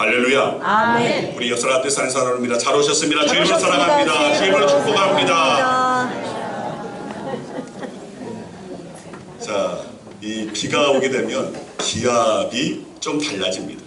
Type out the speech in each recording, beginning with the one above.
할렐루야. 아멘. 우리 역사라 뜻 사는 사람입니다. 잘 오셨습니다. 주님을 사랑합니다. 주님을 축복합니다. 자, 이 비가 오게 되면 기압이 좀 달라집니다.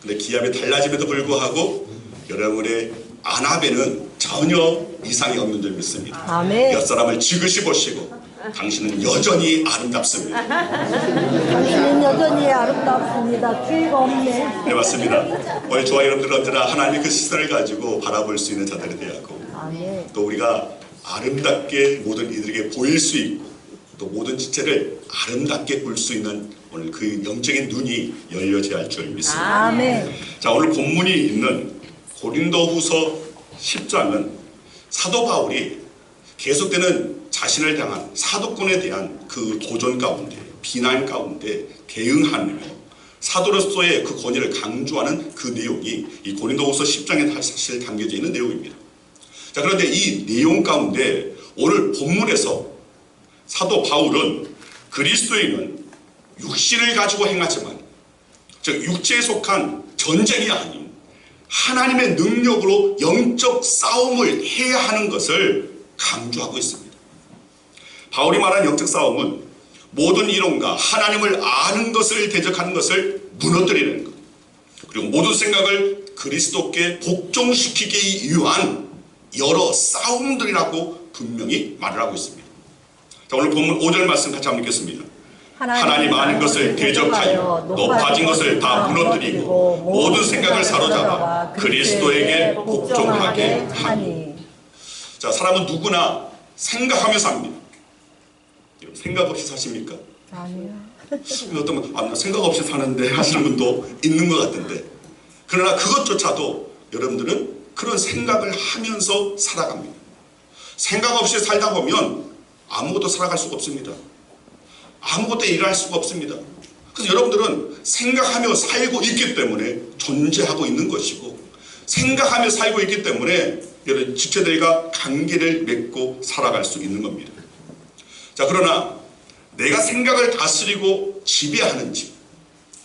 근데 기압이 달라짐에도 불구하고 여러분의 안압에는 전혀 이상이 없는 줄 믿습니다. 아멘. 옆사람을 지그시 보시고 당신은 여전히 아름답습니다. 당신은 여전히 아름답습니다. 죄가 없네. 네, 맞습니다. 오늘 저와 여러분들 언제나 하나님의 그 시선을 가지고 바라볼 수 있는 자들이 되었고, 아멘. 또 우리가 아름답게 모든 이들에게 보일 수 있고, 또 모든 지체를 아름답게 볼 수 있는 오늘 그 영적인 눈이 열려져야 할 줄 믿습니다. 아멘. 자, 오늘 본문이 있는 고린도후서 10장은 사도 바울이 계속되는 자신을 향한 사도권에 대한 그 도전 가운데, 비난 가운데 대응하며 사도로서의 그 권위를 강조하는 그 내용이 이 고린도후서 10장에 사실 담겨져 있는 내용입니다. 자, 그런데 이 내용 가운데 오늘 본문에서 사도 바울은 그리스도인은 육신을 가지고 행하지만, 즉 육체에 속한 전쟁이 아닌 하나님의 능력으로 영적 싸움을 해야 하는 것을 강조하고 있습니다. 바울이 말한 영적 싸움은 모든 이론과 하나님을 아는 것을 대적하는 것을 무너뜨리는 것, 그리고 모든 생각을 그리스도께 복종시키기 위한 여러 싸움들이라고 분명히 말을 하고 있습니다. 자, 오늘 본문 5절 말씀 같이 한번 읽겠습니다. 하나님 아는 것을 대적하여 높아진 것을 다 무너뜨리고 모든 생각을 사로잡아 그리스도에게 복종하게 하니. 자, 사람은 누구나 생각하며 삽니다. 생각 없이 사십니까? 아니요. 어떤 분, 생각 없이 사는데 하시는 분도 있는 것 같은데, 그러나 그것조차도 여러분들은 그런 생각을 하면서 살아갑니다. 생각 없이 살다 보면 아무것도 살아갈 수가 없습니다. 아무것도 일할 수가 없습니다. 그래서 여러분들은 생각하며 살고 있기 때문에 존재하고 있는 것이고, 생각하며 살고 있기 때문에 여러분 지체들과 관계를 맺고 살아갈 수 있는 겁니다. 자, 그러나 내가 생각을 다스리고 지배하는지,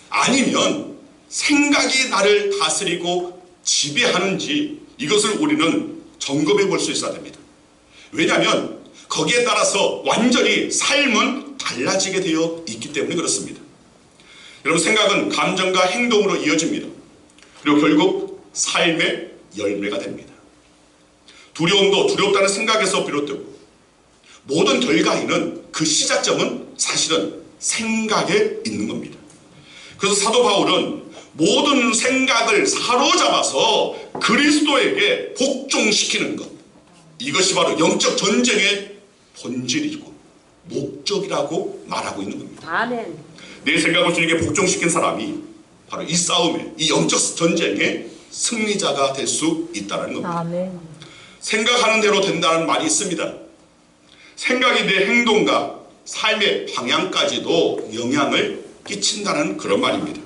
아니면 생각이 나를 다스리고 지배하는지, 이것을 우리는 점검해 볼 수 있어야 됩니다. 왜냐하면 거기에 따라서 완전히 삶은 달라지게 되어 있기 때문에 그렇습니다. 여러분, 생각은 감정과 행동으로 이어집니다. 그리고 결국 삶의 열매가 됩니다. 두려움도 두렵다는 생각에서 비롯되고, 모든 결과에는 그 시작점은 사실은 생각에 있는 겁니다. 그래서 사도 바울은 모든 생각을 사로잡아서 그리스도에게 복종시키는 것, 이것이 바로 영적 전쟁의 본질이고 목적이라고 말하고 있는 겁니다. 아멘. 내 생각을 주님께 복종시킨 사람이 바로 이 싸움에, 이 영적 전쟁의 승리자가 될 수 있다는 겁니다. 아멘. 생각하는 대로 된다는 말이 있습니다. 생각이 내 행동과 삶의 방향까지도 영향을 끼친다는 그런 말입니다.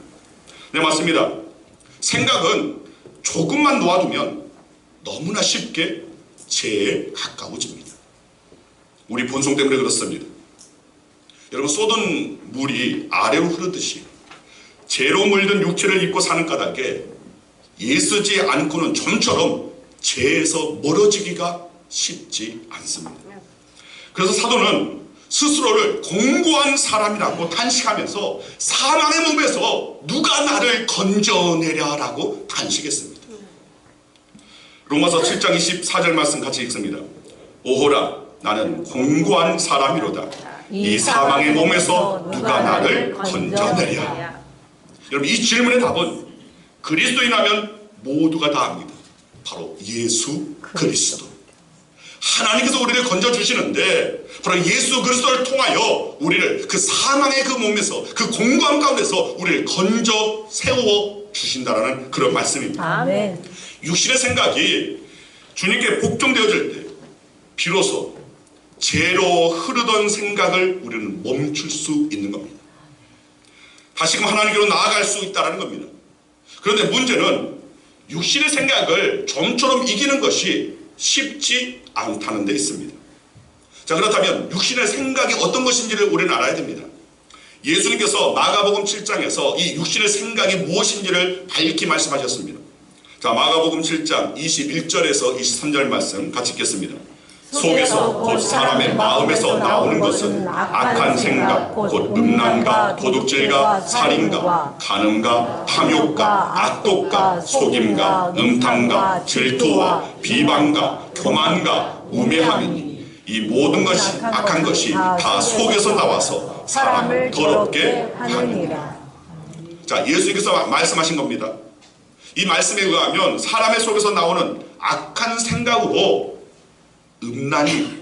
네, 맞습니다. 생각은 조금만 놓아두면 너무나 쉽게 죄에 가까워집니다. 우리 본성 때문에 그렇습니다. 여러분, 쏟은 물이 아래로 흐르듯이 죄로 물든 육체를 입고 사는 까닭에 예수지 않고는 좀처럼 죄에서 멀어지기가 쉽지 않습니다. 그래서 사도는 스스로를 공고한 사람이라고 탄식하면서 사망의 몸에서 누가 나를 건져내랴라고 탄식했습니다. 로마서 7장 24절 말씀 같이 읽습니다. 오호라, 나는 공고한 사람이로다. 이 사망의 몸에서 누가 나를 건져내랴. 여러분, 이 질문의 답은 그리스도인하면 모두가 다 압니다. 바로 예수 그리스도. 하나님께서 우리를 건져주시는데 바로 예수 그리스도를 통하여 우리를 그 사망의 그 몸에서, 그 공고함 가운데서 우리를 건져 세워 주신다라는 그런 말씀입니다. 아멘. 육신의 생각이 주님께 복종되어질 때 비로소 죄로 흐르던 생각을 우리는 멈출 수 있는 겁니다. 다시금 하나님께로 나아갈 수 있다는 겁니다. 그런데 문제는 육신의 생각을 좀처럼 이기는 것이 쉽지 않다는 데 있습니다. 자, 그렇다면 육신의 생각이 어떤 것인지를 우리는 알아야 됩니다. 예수님께서 마가복음 7장에서 이 육신의 생각이 무엇인지를 밝히 말씀하셨습니다. 자, 마가복음 7장 21절에서 23절 말씀 같이 읽겠습니다. 속에서 곧 사람의 마음에서 나오는 것은 악한 생각, 곧 음란과 도둑질과 살인과 간음과 탐욕과 악독과 속임과 음탕과 질투와 비방과 교만과 우매함이니 이 모든 것이 악한 것이 다 속에서 나와서 사람을 더럽게 하느니라. 자, 예수님께서 말씀하신 겁니다. 이 말씀에 의하면 사람의 속에서 나오는 악한 생각으로 음란이,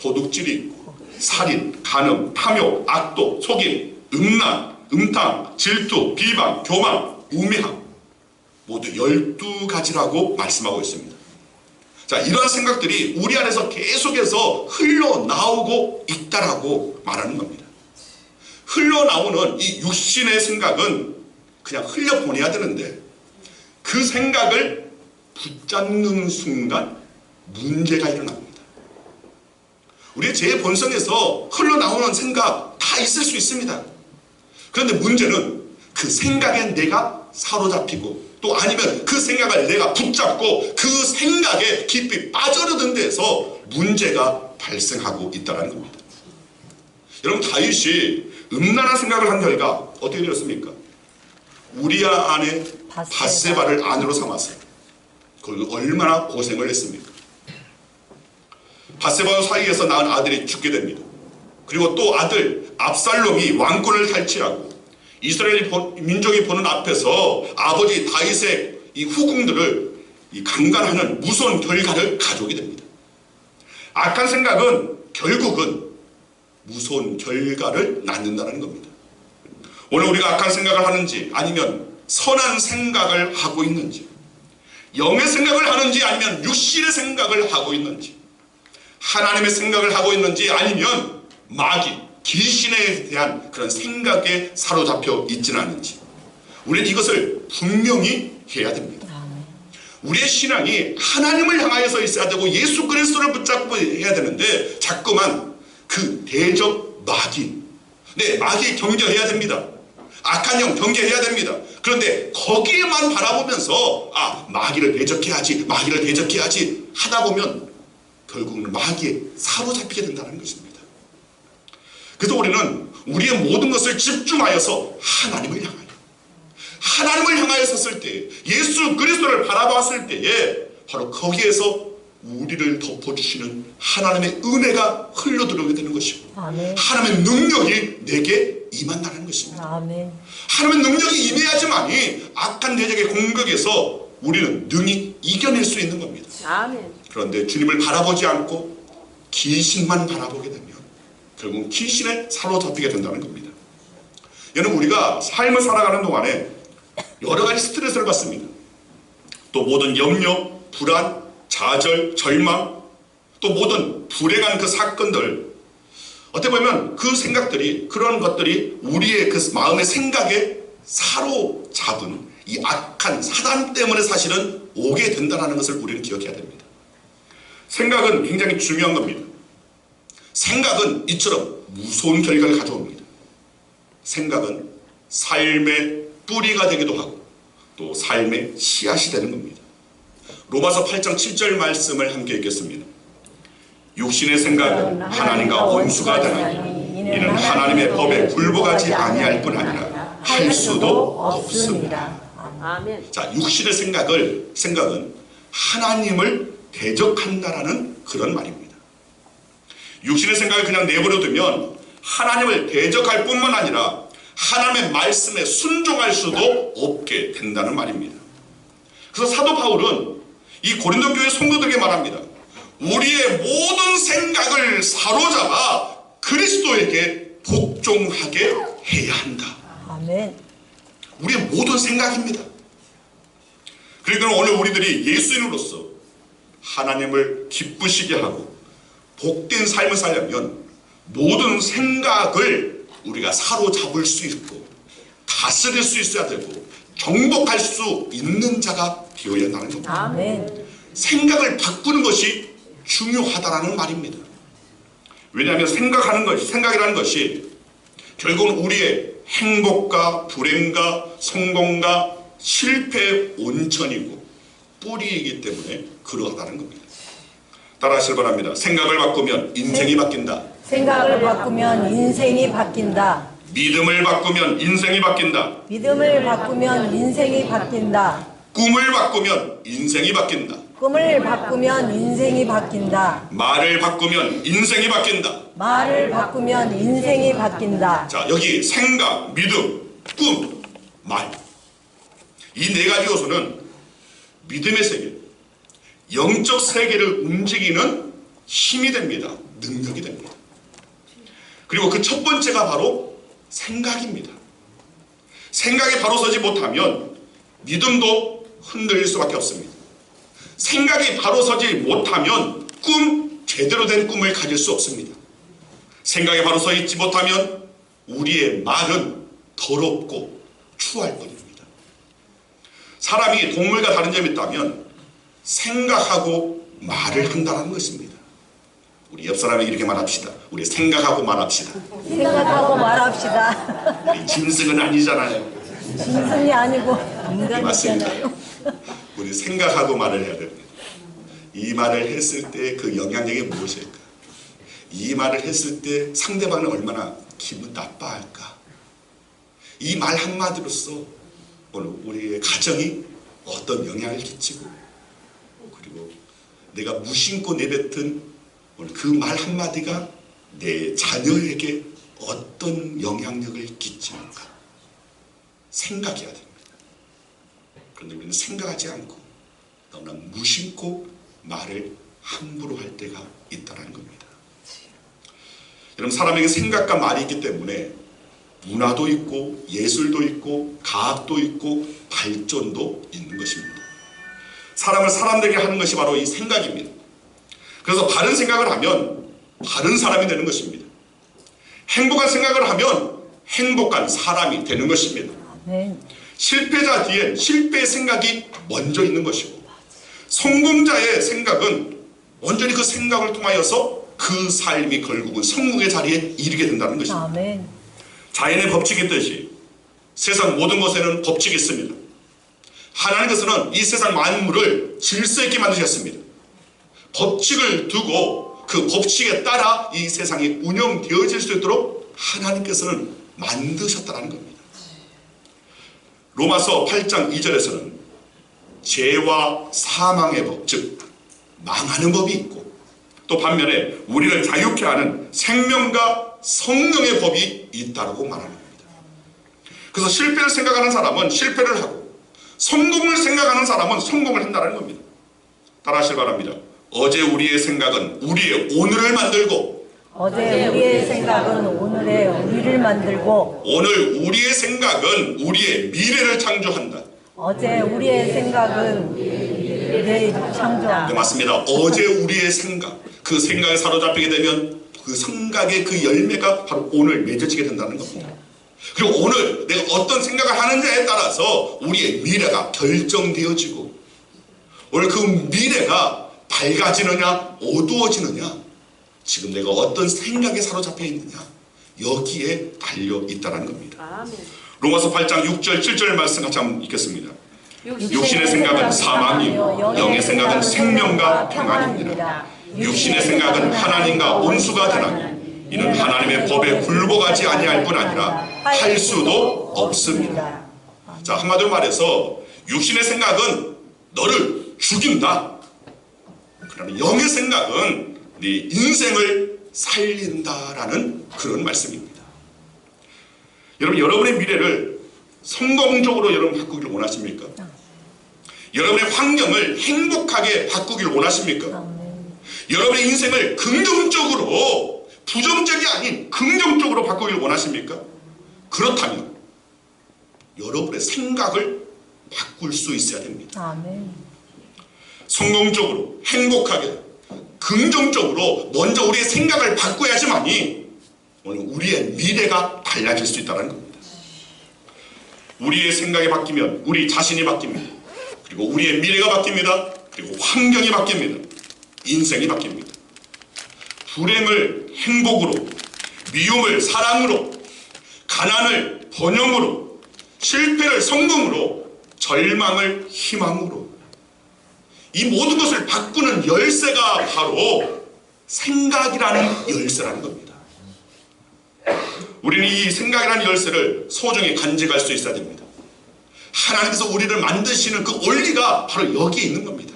도둑질이 있고 살인, 간음, 탐욕, 악독, 속임, 음란, 음탕, 질투, 비방, 교만, 우매함 모두 12가지라고 말씀하고 있습니다. 자, 이런 생각들이 우리 안에서 계속해서 흘러나오고 있다라고 말하는 겁니다. 흘러나오는 이 육신의 생각은 그냥 흘려보내야 되는데 그 생각을 붙잡는 순간 문제가 일어납니다. 우리의 제 본성에서 흘러나오는 생각 다 있을 수 있습니다. 그런데 문제는 그 생각에 내가 사로잡히고 또 아니면 그 생각을 내가 붙잡고 그 생각에 깊이 빠져드는 데서 문제가 발생하고 있다는 겁니다. 여러분, 다윗이 음란한 생각을 한 결과 어떻게 되었습니까? 우리아 안에 밧세바를 아내로 삼았어요. 그걸 얼마나 고생을 했습니까? 밧세바와 사이에서 낳은 아들이 죽게 됩니다. 그리고 또 아들 압살롬이 왕권을 탈취하고 이스라엘 민족이 보는 앞에서 아버지 다윗의 이 후궁들을 강간하는 무서운 결과를 가져오게 됩니다. 악한 생각은 결국은 무서운 결과를 낳는다는 겁니다. 오늘 우리가 악한 생각을 하는지 아니면 선한 생각을 하고 있는지, 영의 생각을 하는지 아니면 육신의 생각을 하고 있는지, 하나님의 생각을 하고 있는지 아니면 마귀, 귀신에 대한 그런 생각에 사로잡혀 있지는 않은지, 우리는 이것을 분명히 해야 됩니다. 우리의 신앙이 하나님을 향하여서 있어야 되고 예수 그리스도를 붙잡고 해야 되는데 자꾸만 그 대적 마귀, 마귀 경계해야 됩니다. 악한 영 경계해야 됩니다. 그런데 거기에만 바라보면서 마귀를 대적해야지, 마귀를 대적해야지 하다 보면 결국은 마귀에 사로잡히게 된다는 것입니다. 그래서 우리는 우리의 모든 것을 집중하여서 하나님을 향하여 섰을 때, 예수 그리스도를 바라봤을 때에 바로 거기에서 우리를 덮어주시는 하나님의 은혜가 흘러들어오게 되는 것이고, 아멘. 하나님의 능력이 내게 임한다는 것입니다. 아멘. 하나님의 능력이 임해야지만이 악한 대적의 공격에서 우리는 능히 이겨낼 수 있는 겁니다. 아멘. 그런데 주님을 바라보지 않고 귀신만 바라보게 되면 결국 귀신에 사로잡히게 된다는 겁니다. 여러분, 우리가 삶을 살아가는 동안에 여러 가지 스트레스를 받습니다. 또 모든 염려, 불안, 좌절, 절망, 또 모든 불행한 그 사건들, 어떻게 보면 그 생각들이, 그런 것들이 우리의 그 마음의 생각에 사로잡은 이 악한 사단 때문에 사실은 오게 된다는 것을 우리는 기억해야 됩니다. 생각은 굉장히 중요한 겁니다. 생각은 이처럼 무서운 결과를 가져옵니다. 생각은 삶의 뿌리가 되기도 하고 또 삶의 씨앗이 되는 겁니다. 로마서 8장 7절 말씀을 함께 읽겠습니다. 육신의 생각은 하나님과 원수가 되나니 이는 하나님의 법에 굴복하지 아니할 뿐 아니라 할 수도 없습니다. 아멘. 자, 육신의 생각은 하나님을 대적한다라는 그런 말입니다. 육신의 생각을 그냥 내버려 두면 하나님을 대적할 뿐만 아니라 하나님의 말씀에 순종할 수도 없게 된다는 말입니다. 그래서 사도 바울은 이 고린도 교회 성도들에게 말합니다. 우리의 모든 생각을 사로잡아 그리스도에게 복종하게 해야 한다. 아멘. 우리의 모든 생각입니다. 그러니까 오늘 우리들이 예수인으로서 하나님을 기쁘시게 하고 복된 삶을 살려면 모든 생각을 우리가 사로잡을 수 있고 다스릴 수 있어야 되고 정복할 수 있는 자가 되어야 한다는 겁니다. 아멘. 생각을 바꾸는 것이 중요하다라는 말입니다. 왜냐하면 생각이라는 것이 결국은 우리의 행복과 불행과 성공과 실패의 온천이고 뿌리이기 때문에 그러하다는 겁니다. 따라하시길 바랍니다. 생각을 바꾸면 인생이 바뀐다. 생각을 바꾸면 인생이 바뀐다. 믿음을 바꾸면 인생이 바뀐다. 믿음을 바꾸면 인생이 바뀐다. 꿈을 바꾸면 인생이 바뀐다. 꿈을 바꾸면 인생이 바뀐다. 말을 바꾸면 인생이 바뀐다. 말을 바꾸면 인생이 바뀐다. 자, 여기 생각, 믿음, 꿈, 말. 이 네 가지 요소는 믿음의 세계, 영적 세계를 움직이는 힘이 됩니다. 능력이 됩니다. 그리고 그 첫 번째가 바로 생각입니다. 생각이 바로 서지 못하면 믿음도 흔들릴 수밖에 없습니다. 생각이 바로 서지 못하면 제대로 된 꿈을 가질 수 없습니다. 생각이 바로 서 있지 못하면 우리의 말은 더럽고 추할 뿐입니다. 사람이 동물과 다른 점이 있다면 생각하고 말을 한다는 것입니다. 우리 옆 사람에게 이렇게 말합시다. 우리 생각하고 말합시다. 생각하고 말합시다. 우리 짐승은 아니잖아요. 짐승이 아니고 맞습니다. 인간이잖아요. 우리 생각하고 말을 해야 됩니다. 이 말을 했을 때 그 영향력이 무엇일까? 이 말을 했을 때 상대방은 얼마나 기분 나빠할까? 이 말 한마디로서 오늘 우리의 가정이 어떤 영향을 끼치고, 그리고 내가 무심코 내뱉은 오늘 그 말 한마디가 내 자녀에게 어떤 영향력을 끼치는가? 생각해야 됩니다. 그런데 우리는 생각하지 않고 너무나 무심코 말을 함부로 할 때가 있다는 겁니다. 여러분, 사람에게 생각과 말이 있기 때문에 문화도 있고 예술도 있고 과학도 있고 발전도 있는 것입니다. 사람을 사람 되게 하는 것이 바로 이 생각입니다. 그래서 바른 생각을 하면 바른 사람이 되는 것입니다. 행복한 생각을 하면 행복한 사람이 되는 것입니다. 네. 실패자 뒤엔 실패의 생각이 먼저 있는 것이고, 성공자의 생각은 온전히 그 생각을 통하여서 그 삶이 결국은 성공의 자리에 이르게 된다는 것입니다. 아멘. 자연의 법칙이 있듯이 세상 모든 것에는 법칙이 있습니다. 하나님께서는 이 세상 만물을 질서 있게 만드셨습니다. 법칙을 두고 그 법칙에 따라 이 세상이 운영되어질 수 있도록 하나님께서는 만드셨다는 겁니다. 로마서 8장 2절에서는 죄와 사망의 법, 즉 망하는 법이 있고, 또 반면에 우리를 자유케 하는 생명과 성령의 법이 있다고 말하는 겁니다. 그래서 실패를 생각하는 사람은 실패를 하고, 성공을 생각하는 사람은 성공을 한다는 겁니다. 따라하시기 바랍니다. 어제 우리의 생각은 우리의 오늘을 만들고, 어제 우리의 생각은 오늘의 우리를 만들고, 오늘 우리의 생각은 우리의 미래를 창조한다. 어제 우리의 생각은 미래의 창조한다. 네, 맞습니다. 어제 우리의 생각, 그 생각에 사로잡히게 되면 그 생각의 그 열매가 바로 오늘 맺어지게 된다는 겁니다. 그리고 오늘 내가 어떤 생각을 하느냐에 따라서 우리의 미래가 결정되어지고, 오늘 그 미래가 밝아지느냐 어두워지느냐, 지금 내가 어떤 생각에 사로잡혀 있느냐, 여기에 달려 있다는 겁니다. 로마서 8장 6절 7절 말씀 같이 한번 읽겠습니다. 육신의 생각은 사망이요 영의 생각은 생명과 평안입니다. 육신의 생각은 하나님과 온수가 되나니 이는 하나님의 법에 굴복하지 아니할 뿐 아니라 할 수도 없습니다. 자, 한마디로 말해서 육신의 생각은 너를 죽인다. 그러나 영의 생각은 네 인생을 살린다라는 그런 말씀입니다. 여러분, 여러분의 미래를 성공적으로 여러분 바꾸기를 원하십니까? 여러분의 환경을 행복하게 바꾸기를 원하십니까? 여러분의 인생을 긍정적으로, 부정적이 아닌 긍정적으로 바꾸기를 원하십니까? 그렇다면 여러분의 생각을 바꿀 수 있어야 됩니다. 아멘. 성공적으로, 행복하게, 긍정적으로 먼저 우리의 생각을 바꿔야지만이 오늘 우리의 미래가 달라질 수 있다는 겁니다. 우리의 생각이 바뀌면 우리 자신이 바뀝니다. 그리고 우리의 미래가 바뀝니다. 그리고 환경이 바뀝니다. 인생이 바뀝니다. 불행을 행복으로, 미움을 사랑으로, 가난을 번영으로, 실패를 성공으로, 절망을 희망으로, 이 모든 것을 바꾸는 열쇠가 바로 생각이라는 열쇠라는 겁니다. 우리는 이 생각이라는 열쇠를 소중히 간직할 수 있어야 됩니다. 하나님께서 우리를 만드시는 그 원리가 바로 여기에 있는 겁니다.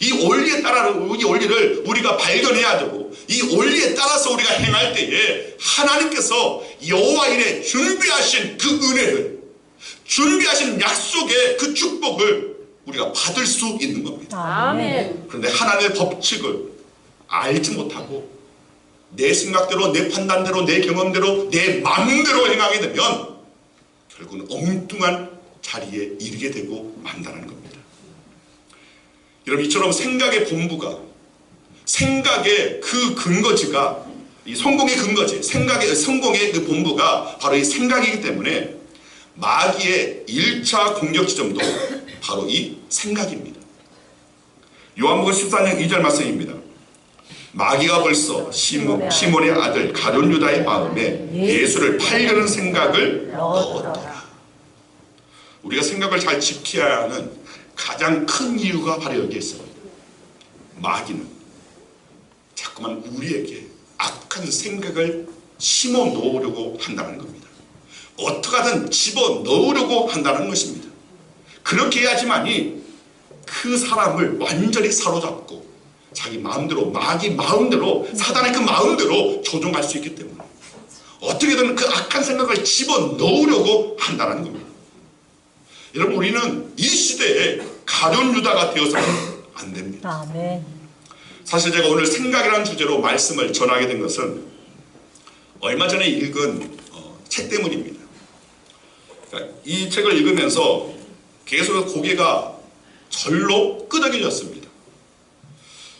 이 원리에 따라, 이 원리를 우리가 발견해야 되고, 이 원리에 따라서 우리가 행할 때에 하나님께서 여호와 이레 준비하신 그 은혜를, 준비하신 약속의 그 축복을 우리가 받을 수 있는 겁니다. 아멘. 그런데 하나님의 법칙을 알지 못하고 내 생각대로, 내 판단대로, 내 경험대로, 내 마음대로 행하게 되면 결국은 엉뚱한 자리에 이르게 되고 만다는 겁니다. 여러분, 이처럼 생각의 본부가, 생각의 그 근거지가, 이 성공의 근거지, 성공의 그 본부가 바로 이 생각이기 때문에 마귀의 1차 공격 지점도 바로 이 생각입니다. 요한복음 14장 2절 말씀입니다. 마귀가 벌써 시몬의 아들 가룟 유다의 마음에 예수를 팔려는 생각을 넣었더라. 우리가 생각을 잘 지켜야 하는 가장 큰 이유가 바로 여기에 있습니다. 마귀는 자꾸만 우리에게 악한 생각을 심어 넣으려고 한다는 겁니다. 어떻게 하든 집어 넣으려고 한다는 것입니다. 그렇게 해야지만이 그 사람을 완전히 사로잡고 자기 마음대로, 마귀 마음대로, 사단의 그 마음대로 조종할 수 있기 때문에 어떻게든 그 악한 생각을 집어 넣으려고 한다는 겁니다. 여러분, 우리는 이 시대에 가룟 유다가 되어서는 안 됩니다. 아멘. 사실 제가 오늘 생각이라는 주제로 말씀을 전하게 된 것은 얼마 전에 읽은 책 때문입니다. 그러니까 이 책을 읽으면서 계속 고개가 절로 끄덕여졌습니다.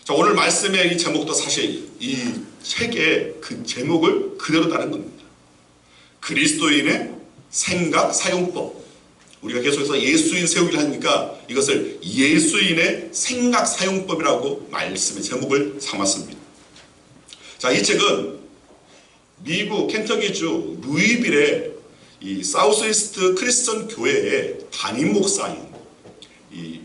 자, 오늘 말씀의 이 제목도 사실 이 책의 그 제목을 그대로 따른 겁니다. 그리스도인의 생각 사용법. 우리가 계속해서 예수인 세우기를 하니까 이것을 예수인의 생각 사용법이라고 말씀의 제목을 삼았습니다. 자, 이 책은 미국 켄터키주 루이빌의 이 사우스이스트 크리스천 교회의 담임 목사인 이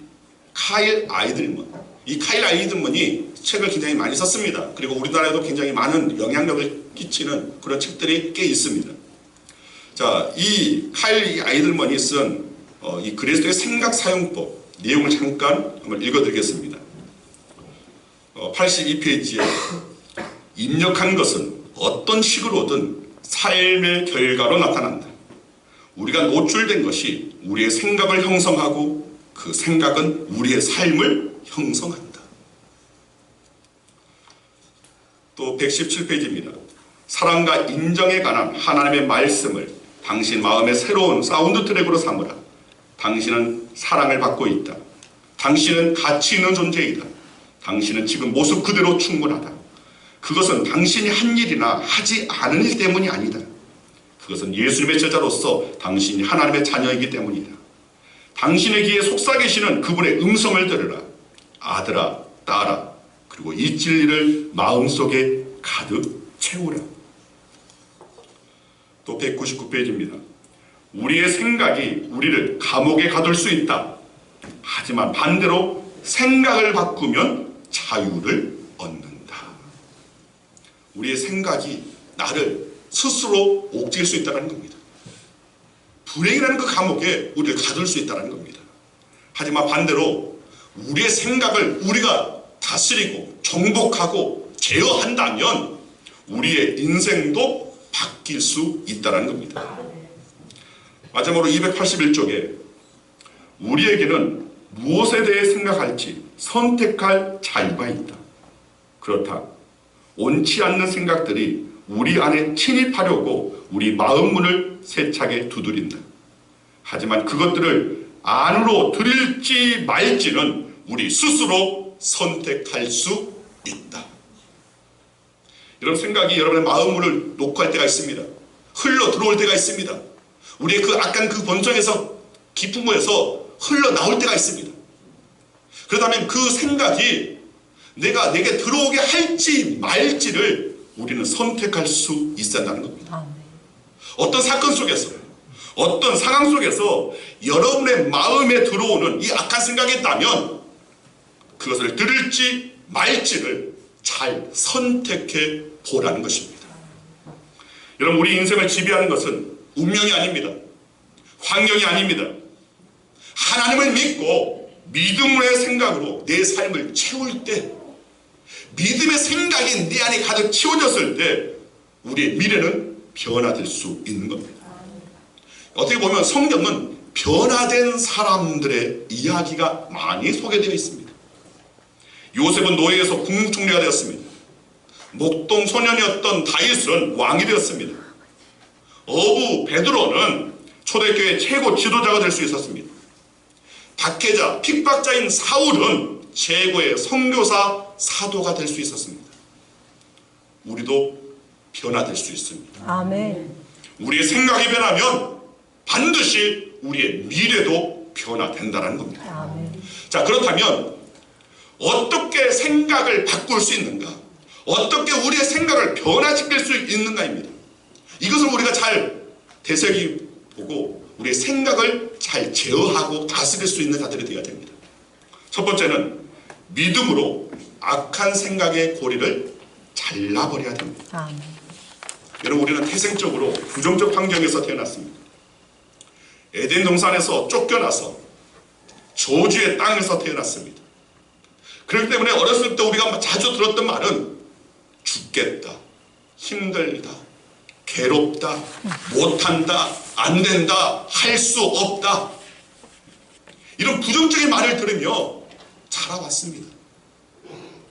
카일 아이들먼, 이 카일 아이들먼이 책을 굉장히 많이 썼습니다. 그리고 우리나라에도 굉장히 많은 영향력을 끼치는 그런 책들이 꽤 있습니다. 자, 이 카일 아이들먼이 쓴 이 그리스도의 생각 사용법 내용을 잠깐 한번 읽어드리겠습니다. 82페이지에 입력한 것은 어떤 식으로든 삶의 결과로 나타난다. 우리가 노출된 것이 우리의 생각을 형성하고 그 생각은 우리의 삶을 형성한다. 또 117페이지입니다. 사랑과 인정에 관한 하나님의 말씀을 당신 마음의 새로운 사운드 트랙으로 삼으라. 당신은 사랑을 받고 있다. 당신은 가치 있는 존재이다. 당신은 지금 모습 그대로 충분하다. 그것은 당신이 한 일이나 하지 않은 일 때문이 아니다. 그것은 예수님의 제자로서 당신이 하나님의 자녀이기 때문이다. 당신의 귀에 속삭이시는 그분의 음성을 들으라. 아들아, 딸아, 그리고 이 진리를 마음속에 가득 채우라. 또 199페이지입니다. 우리의 생각이 우리를 감옥에 가둘 수 있다. 하지만 반대로 생각을 바꾸면 자유를 얻는다. 우리의 생각이 나를 스스로 옥죄일 수 있다는 겁니다. 불행이라는 그 감옥에 우리를 가둘 수 있다는 겁니다. 하지만 반대로 우리의 생각을 우리가 다스리고 정복하고 제어한다면 우리의 인생도 바뀔 수 있다는 겁니다. 마지막으로 281쪽에 우리에게는 무엇에 대해 생각할지 선택할 자유가 있다. 그렇다. 옳지 않는 생각들이 우리 안에 침입하려고 우리 마음 문을 세차게 두드린다. 하지만 그것들을 안으로 들일지 말지는 우리 스스로 선택할 수 있다. 여러분, 생각이 여러분의 마음 문을 놓고 할 때가 있습니다. 흘러 들어올 때가 있습니다. 우리의 그 악한 그 본성에서 깊은 곳에서 흘러 나올 때가 있습니다. 그렇다면 그 생각이 내게 들어오게 할지 말지를 우리는 선택할 수 있어야 한다는 겁니다. 어떤 사건 속에서, 어떤 상황 속에서 여러분의 마음에 들어오는 이 악한 생각이 있다면 그것을 들을지 말지를 잘 선택해 보라는 것입니다. 여러분, 우리 인생을 지배하는 것은 운명이 아닙니다. 환경이 아닙니다. 하나님을 믿고 믿음의 생각으로 내 삶을 채울 때, 믿음의 생각이 내 안에 가득 채워졌을 때 우리의 미래는 변화될 수 있는 겁니다. 어떻게 보면 성경은 변화된 사람들의 이야기가 많이 소개되어 있습니다. 요셉은 노예에서 국무총리가 되었습니다. 목동 소년이었던 다윗은 왕이 되었습니다. 어부 베드로는 초대교회 최고 지도자가 될 수 있었습니다. 박해자, 핍박자인 사울은 최고의 선교사, 사도가 될 수 있었습니다. 우리도 변화될 수 있습니다. 아멘. 우리의 생각이 변하면 반드시 우리의 미래도 변화된다는 겁니다. 아멘. 자, 그렇다면 어떻게 생각을 바꿀 수 있는가? 어떻게 우리의 생각을 변화시킬 수 있는가입니다. 이것을 우리가 잘 되새기보고 우리의 생각을 잘 제어하고 다스릴 수 있는 자들이 되어야 됩니다. 첫 번째는 믿음으로 악한 생각의 고리를 잘라버려야 됩니다. 아멘. 여러분, 우리는 태생적으로 부정적 환경에서 태어났습니다. 에덴 동산에서 쫓겨나서 저주의 땅에서 태어났습니다. 그렇기 때문에 어렸을 때 우리가 자주 들었던 말은 죽겠다, 힘들다, 괴롭다, 못한다, 안 된다, 할 수 없다, 이런 부정적인 말을 들으며 자라왔습니다.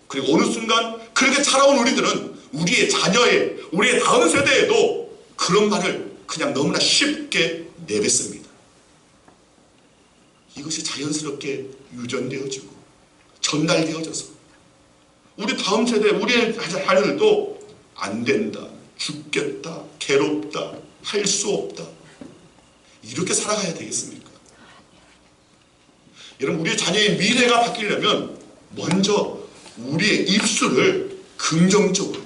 그리고 어느 순간 그렇게 자라온 우리들은 우리의 자녀의, 우리의 다음 세대에도 그런 말을 그냥 너무나 쉽게 내뱉습니다. 이것이 자연스럽게 유전되어지고 전달되어져서 우리 다음 세대, 우리의 자녀들도 안 된다, 죽겠다, 괴롭다, 할 수 없다, 이렇게 살아가야 되겠습니까? 여러분, 우리의 자녀의 미래가 바뀌려면 먼저 우리의 입술을 긍정적으로,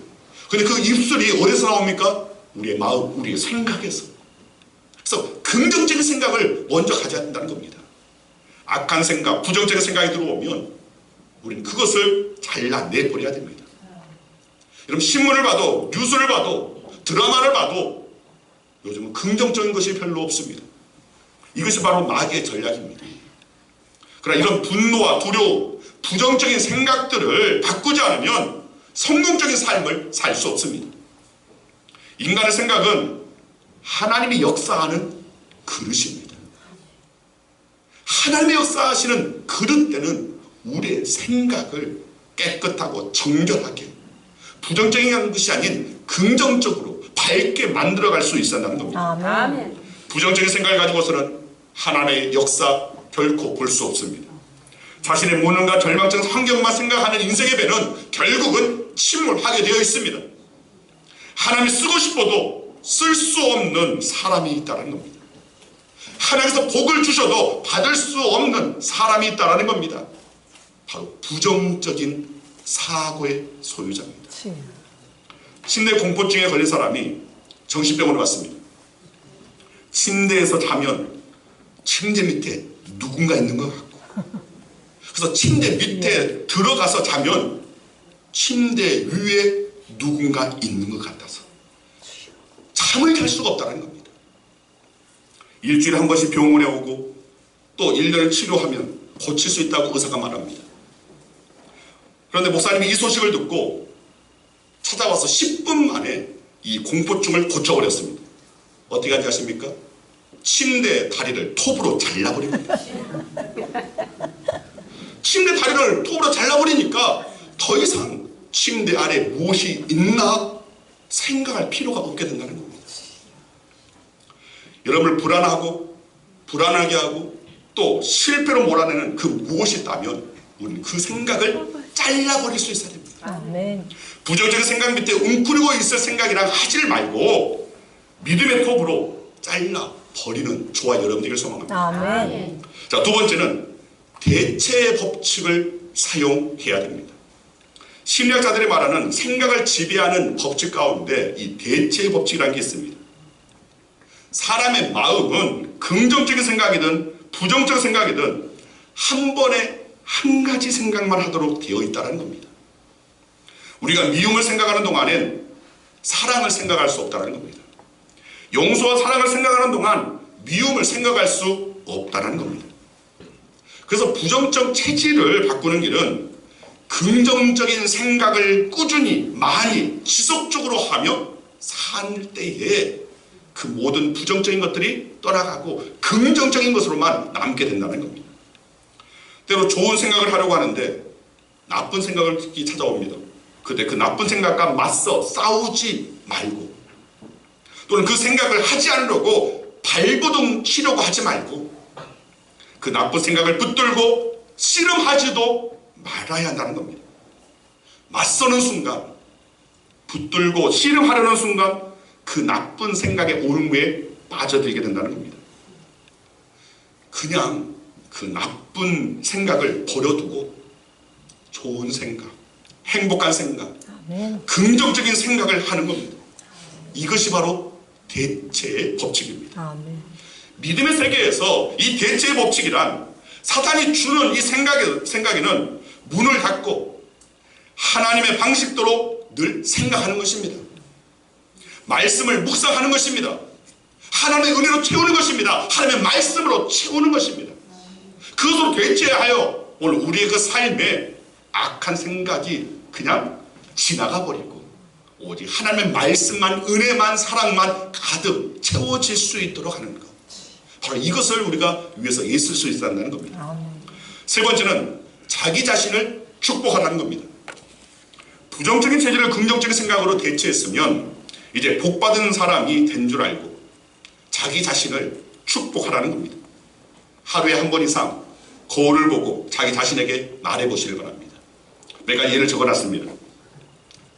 근데 그 입술이 어디서 나옵니까? 우리의 마음, 우리의 생각에서. 그래서 긍정적인 생각을 먼저 가져야 한다는 겁니다. 악한 생각, 부정적인 생각이 들어오면 우리는 그것을 잘라내버려야 됩니다. 여러분, 신문을 봐도, 뉴스를 봐도, 드라마를 봐도 요즘은 긍정적인 것이 별로 없습니다. 이것이 바로 마귀의 전략입니다. 그러나 이런 분노와 두려움, 부정적인 생각들을 바꾸지 않으면 성공적인 삶을 살 수 없습니다. 인간의 생각은 하나님이 역사하는 그릇입니다. 하나님의 역사하시는 그릇 때는 우리의 생각을 깨끗하고 정결하게, 부정적인 것이 아닌 긍정적으로 밝게 만들어갈 수 있어야 한다는 겁니다. 아멘. 부정적인 생각을 가지고서는 하나님의 역사 결코 볼 수 없습니다. 자신의 무능과 절망적인 환경만 생각하는 인생의 배는 결국은 침몰하게 되어 있습니다. 하나님이 쓰고 싶어도 쓸 수 없는 사람이 있다는 겁니다. 하나님께서 복을 주셔도 받을 수 없는 사람이 있다는 겁니다. 바로 부정적인 사고의 소유자입니다. 침대 공포증에 걸린 사람이 정신병원에 왔습니다. 침대에서 자면 침대 밑에 누군가 있는 것 같고, 그래서 침대 밑에 들어가서 자면 침대 위에 누군가 있는 것 같아서 잠을 잘 수가 없다는 겁니다. 일주일에 한 번씩 병원에 오고 또 1년을 치료하면 고칠 수 있다고 의사가 말합니다. 그런데 목사님이 이 소식을 듣고 찾아와서 10분 만에 이 공포증을 고쳐버렸습니다. 어떻게 하는지 아십니까? 침대 다리를 톱으로 잘라버립니다. 침대 다리를 톱으로 잘라버리니까 더 이상 침대 아래 무엇이 있나 생각할 필요가 없게 된다는 겁니다. 여러분을 불안하게 하고 또 실패로 몰아내는 그 무엇이 있다면 우리는 그 생각을 잘라버릴 수 있어야 됩니다. 아멘. 부정적인 생각 밑에 웅크리고 있을 생각이랑 하지를 말고 믿음의 톱으로 잘라버리는 저와 여러분 되기를 소망합니다. 아멘. 자, 두 번째는 대체의 법칙을 사용해야 됩니다. 심리학자들이 말하는 생각을 지배하는 법칙 가운데 이 대체의 법칙이라는 게 있습니다. 사람의 마음은 긍정적인 생각이든 부정적인 생각이든 한 번에 한 가지 생각만 하도록 되어 있다는 겁니다. 우리가 미움을 생각하는 동안엔 사랑을 생각할 수 없다는 겁니다. 용서와 사랑을 생각하는 동안 미움을 생각할 수 없다는 겁니다. 그래서 부정적 체질을 바꾸는 길은 긍정적인 생각을 꾸준히 많이 지속적으로 하며 살 때에 그 모든 부정적인 것들이 떠나가고 긍정적인 것으로만 남게 된다는 겁니다. 때로 좋은 생각을 하려고 하는데 나쁜 생각이 찾아옵니다. 그때 그 나쁜 생각과 맞서 싸우지 말고, 또는 그 생각을 하지 않으려고 발버둥 치려고 하지 말고, 그 나쁜 생각을 붙들고 씨름하지도 말아야 한다는 겁니다. 맞서는 순간, 붙들고 씨름하려는 순간 그 나쁜 생각의 올무에 빠져들게 된다는 겁니다. 그냥 그 나쁜 생각을 버려두고 좋은 생각, 행복한 생각, 아멘. 긍정적인 생각을 하는 겁니다. 이것이 바로 대체의 법칙입니다. 아멘. 믿음의 세계에서 이 대체의 법칙이란 사탄이 주는 이 생각에는 문을 닫고 하나님의 방식대로 늘 생각하는 것입니다. 말씀을 묵상하는 것입니다. 하나님의 은혜로 채우는 것입니다. 하나님의 말씀으로 채우는 것입니다. 그것으로 대체하여 오늘 우리의 그 삶에 악한 생각이 그냥 지나가 버리고 오직 하나님의 말씀만, 은혜만, 사랑만 가득 채워질 수 있도록 하는 것, 바로 이것을 우리가 위해서 있을 수 있다는 겁니다. 아멘. 세 번째는 자기 자신을 축복하라는 겁니다. 부정적인 체질을 긍정적인 생각으로 대체했으면 이제 복받은 사람이 된 줄 알고 자기 자신을 축복하라는 겁니다. 하루에 한 번 이상 거울을 보고 자기 자신에게 말해보시길 바랍니다. 몇 가지 예를 적어놨습니다.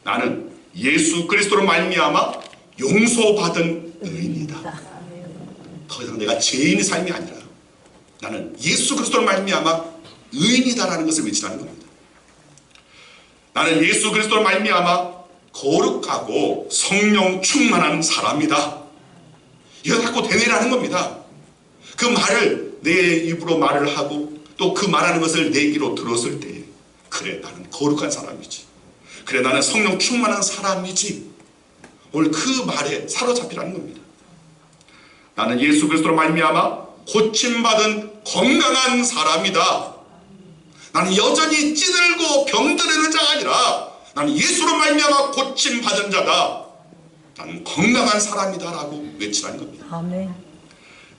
나는 예수 그리스도로 말미암아 용서받은 의인이다. 더 이상 내가 죄인의 삶이 아니라 나는 예수 그리스도로 말미암아 의인이다라는 것을 외치라는 겁니다. 나는 예수 그리스도로 말미암아 거룩하고 성령 충만한 사람이다. 이거 자꾸 되뇌라는 겁니다. 그 말을 내 입으로 말을 하고 또 그 말하는 것을 내 귀로 들었을 때, 그래 나는 거룩한 사람이지, 그래 나는 성령 충만한 사람이지, 오늘 그 말에 사로잡히라는 겁니다. 나는 예수 그리스도로 말미암아 고침받은 건강한 사람이다. 나는 여전히 찌들고 병들는 자가 아니라 나는 예수로 말미암아 고침받은 자다. 나는 건강한 사람이다 라고 외치라는 겁니다. 아멘.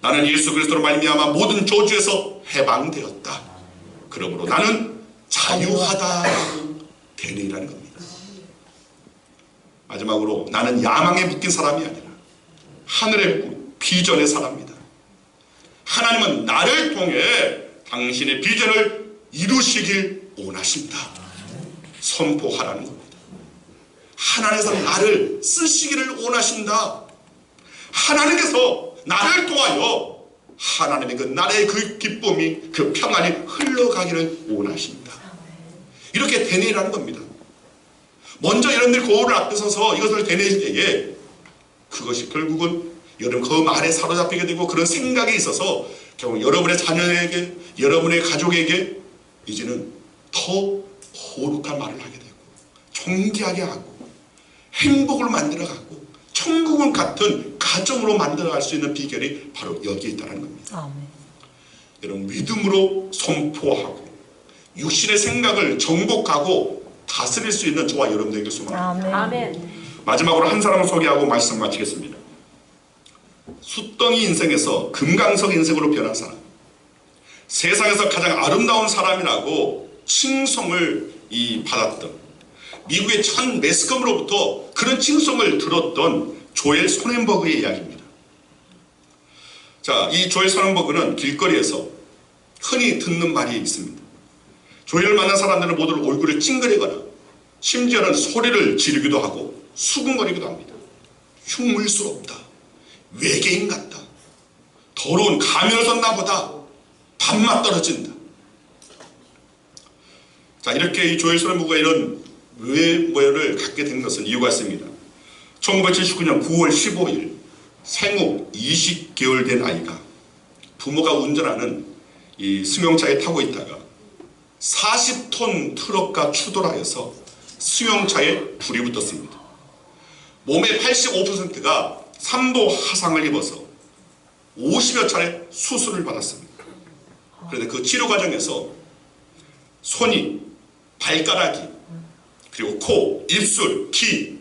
나는 예수 그리스도로 말미암아 모든 저주에서 해방되었다. 그러므로 나는 자유하다라고 되뇌이라는 겁니다. 마지막으로 나는 야망에 묶인 사람이 아니라 하늘의 꿈, 비전의 사람이다. 하나님은 나를 통해 당신의 비전을 이루시길 원하신다. 선포하라는 겁니다. 하나님께서 나를 쓰시기를 원하신다. 하나님께서 나를 통하여 하나님의 그 나라의 그 기쁨이, 그 평안이 흘러가기를 원하신다. 이렇게 되뇌이라는 겁니다. 먼저 여러분들이 거울을 앞에 서서 이것을 되뇌일 때에 그것이 결국은 여러분 그 말에 사로잡히게 되고 그런 생각에 있어서 결국 여러분의 자녀에게, 여러분의 가족에게 이제는 더 거룩한 말을 하게 되고 존귀하게 하고 행복을 만들어가고 천국은 같은 가정으로 만들어갈 수 있는 비결이 바로 여기에 있다는 겁니다. 아멘. 여러분 믿음으로 선포하고 육신의 생각을 정복하고 다스릴 수 있는 저와 여러분들에게 소망합니다. 아멘. 마지막으로 한 사람을 소개하고 말씀 마치겠습니다. 숫덩이 인생에서 금강석 인생으로 변한 사람, 세상에서 가장 아름다운 사람이라고 칭송을 받았던 미국의 첫 매스컴으로부터 그런 칭송을 들었던 조엘 소넨버그의 이야기입니다. 자, 이 조엘 소넨버그는 길거리에서 흔히 듣는 말이 있습니다. 조엘을 만난 사람들은 모두 얼굴을 찡그리거나 심지어는 소리를 지르기도 하고 수군거리기도 합니다. 흉물스럽다, 외계인 같다, 더러운 가면을 썼나 보다, 밥맛 떨어진다. 자, 이렇게 이 조엘 소넨버그가 이런 외모를 갖게 된 것은 이유가 있습니다. 1979년 9월 15일 생후 20개월 된 아이가 부모가 운전하는 이 승용차에 타고 있다가 40톤 트럭과 추돌하여서 승용차에 불이 붙었습니다. 몸의 85%가 3도 화상을 입어서 50여 차례 수술을 받았습니다. 그런데 그 치료 과정에서 손이, 발가락이, 그리고 코, 입술, 귀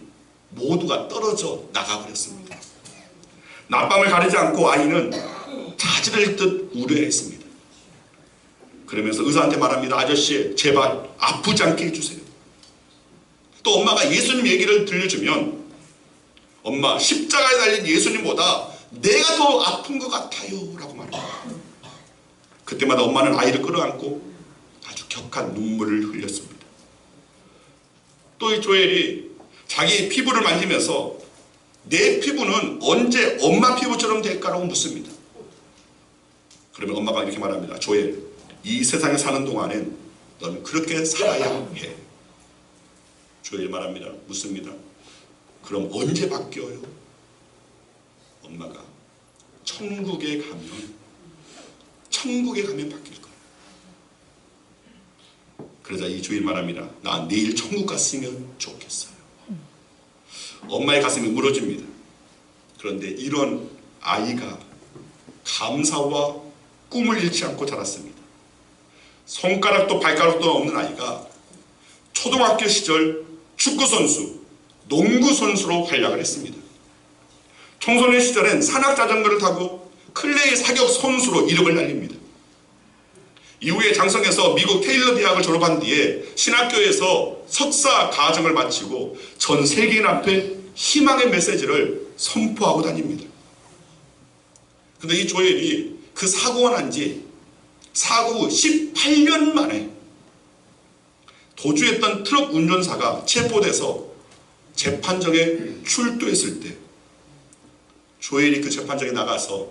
모두가 떨어져 나가버렸습니다. 낮밤을 가리지 않고 아이는 자지를 듯 우려했습니다. 그러면서 의사한테 말합니다. 아저씨, 제발 아프지 않게 해주세요. 또 엄마가 예수님 얘기를 들려주면 엄마, 십자가에 달린 예수님보다 내가 더 아픈 것 같아요 라고 말합니다. 그때마다 엄마는 아이를 끌어안고 아주 격한 눈물을 흘렸습니다. 또 이 조엘이 자기 피부를 만지면서 내 피부는 언제 엄마 피부처럼 될까라고 묻습니다. 그러면 엄마가 이렇게 말합니다. 조엘, 이 세상에 사는 동안엔 넌 그렇게 살아야 해. 조엘이 말합니다. 묻습니다. 그럼 언제 바뀌어요? 엄마가 천국에 가면 바뀔 거야. 그러자 이 조엘이 말합니다. 나 내일 천국 갔으면 좋겠어요. 엄마의 가슴이 무너집니다. 그런데 이런 아이가 감사와 꿈을 잃지 않고 자랐습니다. 손가락도 발가락도 없는 아이가 초등학교 시절 축구선수, 농구선수로 활약을 했습니다. 청소년 시절엔 산악자전거를 타고 클레이 사격 선수로 이름을 날립니다. 이후에 장성에서 미국 테일러 대학을 졸업한 뒤에 신학교에서 석사 과정을 마치고 전 세계인 앞에 희망의 메시지를 선포하고 다닙니다. 근데 이 조엘이 그 사고가 난 지 사고 후 18년 만에 도주했던 트럭 운전사가 체포돼서 재판정에 출두했을 때 조엘이 그 재판정에 나가서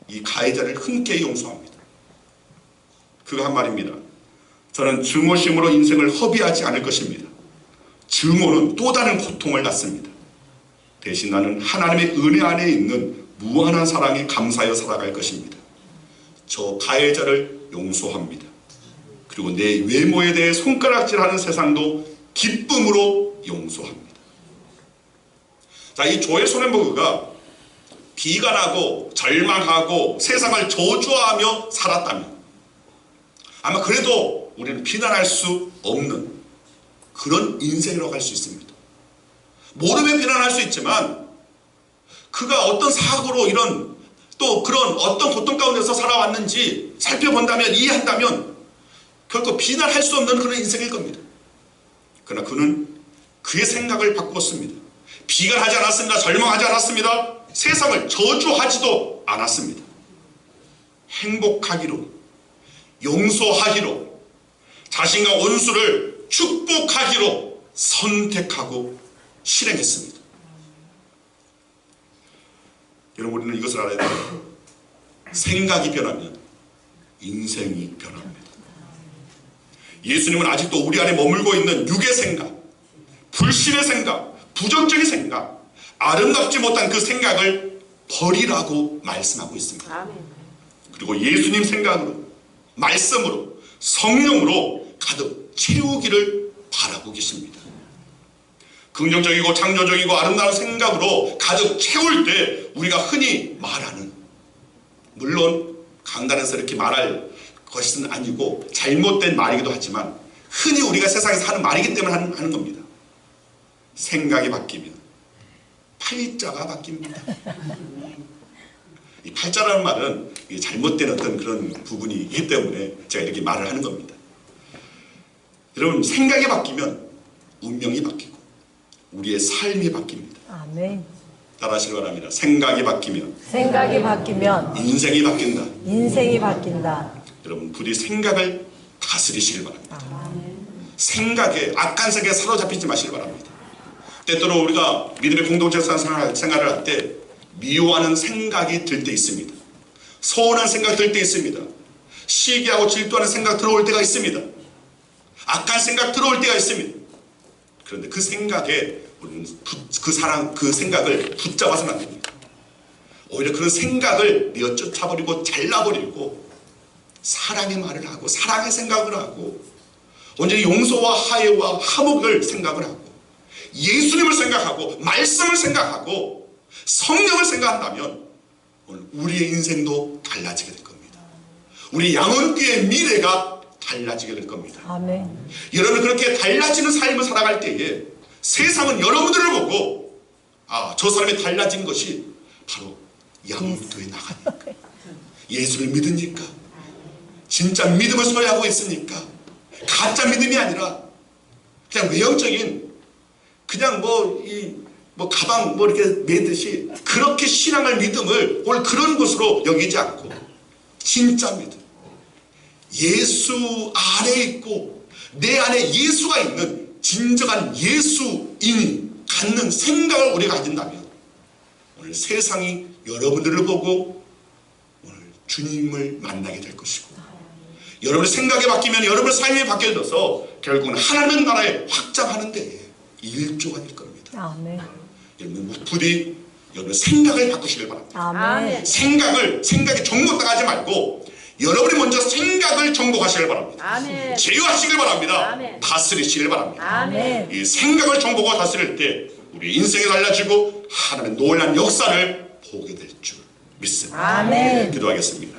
이 가해자를 흔쾌히 용서합니다. 그가 한 말입니다. 저는 증오심으로 인생을 허비하지 않을 것입니다. 증오는 또 다른 고통을 낳습니다. 대신 나는 하나님의 은혜 안에 있는 무한한 사랑에 감사하여 살아갈 것입니다. 저 가해자를 용서합니다. 그리고 내 외모에 대해 손가락질하는 세상도 기쁨으로 용서합니다. 자, 이 조엘 소넨버그가 비관하고 절망하고 세상을 저주하며 살았다면 아마 그래도 우리는 비난할 수 없는 그런 인생이라고 할 수 있습니다. 모르면 비난할 수 있지만 그가 어떤 사고로 이런 또 그런 어떤 고통 가운데서 살아왔는지 살펴본다면 이해한다면 결코 비난할 수 없는 그런 인생일 겁니다. 그러나 그는 그의 생각을 바꾸었습니다. 비관하지 않았습니다. 절망하지 않았습니다. 세상을 저주하지도 않았습니다. 행복하기로, 용서하기로, 자신과 원수를 축복하기로 선택하고 실행했습니다. 여러분, 우리는 이것을 알아야 돼요. 생각이 변하면 인생이 변합니다. 예수님은 아직도 우리 안에 머물고 있는 육의 생각, 불신의 생각, 부정적인 생각, 아름답지 못한 그 생각을 버리라고 말씀하고 있습니다. 그리고 예수님 생각으로, 말씀으로, 성령으로 가득 채우기를 바라고 계십니다. 긍정적이고 창조적이고 아름다운 생각으로 가득 채울 때 우리가 흔히 말하는, 물론 강단에서 이렇게 말할 것은 아니고 잘못된 말이기도 하지만 흔히 우리가 세상에서 하는 말이기 때문에 하는 겁니다. 생각이 바뀌면 팔자가 바뀝니다. 이 팔자라는 말은 잘못된 어떤 그런 부분이 있기 때문에 제가 이렇게 말을 하는 겁니다. 여러분, 생각이 바뀌면 운명이 바뀌고 우리의 삶이 바뀝니다. 아멘. 따라하시기 바랍니다. 생각이 바뀌면 인생이 바뀐다. 인생이 바뀐다. 여러분, 부디 생각을 다스리시길 바랍니다. 생각에, 악한 생각에 사로잡히지 마시길 바랍니다. 때때로 우리가 믿음의 공동체 생활을 할 때 미워하는 생각이 들 때 있습니다. 서운한 생각 들 때 있습니다. 시기하고 질투하는 생각 들어올 때가 있습니다. 악한 생각 들어올 때가 있습니다. 그런데 그 생각에 우리는 그 생각을 붙잡아서는 안 됩니다. 오히려 그런 생각을 내어 쫓아버리고 잘라버리고 사랑의 말을 하고 사랑의 생각을 하고 온전히 용서와 화해와 화목을 생각을 하고 예수님을 생각하고 말씀을 생각하고 성령을 생각한다면 오늘 우리의 인생도 달라지게 될 겁니다. 우리 양원교회의 미래가 달라지게 될 겁니다. 아멘. 여러분 그렇게 달라지는 삶을 살아갈 때에 세상은 여러분들을 보고 아, 저 사람이 달라진 것이 바로 양원교회에 나가니까 예수를 믿으니까 진짜 믿음을 소유하고 있으니까 가짜 믿음이 아니라 그냥 외형적인 그냥 뭐 가방 뭐 이렇게 매듯이 그렇게 신앙을 믿음을 오늘 그런 것으로 여기지 않고 진짜 믿음 예수 안에 있고 내 안에 예수가 있는 진정한 예수인이 갖는 생각을 우리가 가진다면 오늘 세상이 여러분들을 보고 오늘 주님을 만나게 될 것이고 여러분의 생각이 바뀌면 여러분의 삶이 바뀌어져서 결국은 하나님의 나라에 확장하는 데에 일조가 될 겁니다. 아멘. 여러분 부디 여러분의 생각을 바꾸시길 바랍니다. 아멘. 생각에 정복당하지 말고 여러분이 먼저 생각을 정복하시길 바랍니다. 아멘. 제어하시길 바랍니다. 아멘. 다스리시길 바랍니다. 아멘. 이 생각을 정복하고 다스릴 때 우리 인생이 달라지고 하나님의 놀라운 역사를 보게 될 줄 믿습니다. 아멘. 기도하겠습니다.